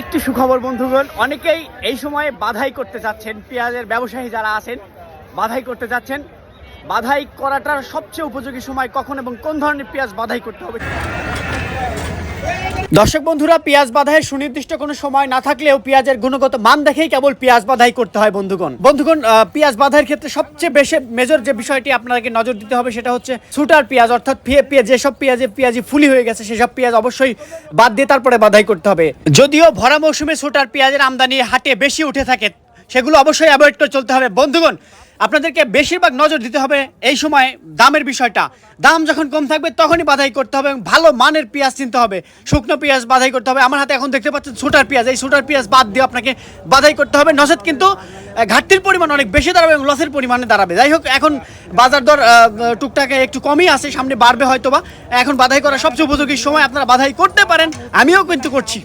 একটু সুখবর বন্ধুগণ, অনেকেই এই সময়ে বাধাই করতে চাচ্ছেন। পেঁয়াজের ব্যবসায়ী যারা আছেন বাধাই করতে চাচ্ছেন। বাধাই করাটার সবচেয়ে উপযোগী সময় কখন এবং কোন ধরনের পেঁয়াজ বাধাই করতে হবে? দর্শক বন্ধুরা, পেঁয়াজ বাধাইয়ের সুনির্দিষ্ট কোনো সময় না থাকলেও পেঁয়াজের গুণগত মান দেখেই কেবল পেঁয়াজ বাধাই করতে হয়। বন্ধুগণ পেঁয়াজ বাধাইয়ের ক্ষেত্রে সবচেয়ে বেশি মেজর যে বিষয়টি আপনাকে নজর দিতে হবে সেটা হচ্ছে শুটার পেঁয়াজ, অর্থাৎ যেসব পেঁয়াজি ফুলি হয়ে গেছে সেসব পেঁয়াজ অবশ্যই বাদ দিয়ে তারপরে বাধাই করতে হবে। যদিও ভরা মৌসুমে শুটার পেঁয়াজের আমদানি হাটে বেশি উঠে থাকে, সেগুলো অবশ্যই অ্যাভয়েড করে চলতে হবে। বন্ধুগণ, আপনাদেরকে বেশিরভাগ নজর দিতে হবে এই সময় দামের বিষয়টা। দাম যখন কম থাকবে তখনই বাধাই করতে হবে এবং ভালো মানের পেঁয়াজ কিনতে হবে। শুকনো পেঁয়াজ বাধাই করতে হবে। আমার হাতে এখন দেখতে পাচ্ছেন শুটার পেঁয়াজ, এই শুটার পেঁয়াজ বাদ দিয়ে আপনাকে বাধাই করতে হবে, নচেত কিন্তু ঘাটতির পরিমাণ অনেক বেশি দাঁড়াবে এবং লসের পরিমাণে দাঁড়াবে। যাই হোক, এখন বাজার দর টুকটাকে একটু কমই আছে, সামনে বাড়বে হয়তোবা। এখন বাধাই করার সবচেয়ে উপযোগী সময়, আপনারা বাধাই করতে পারেন, আমিও কিন্তু করছি।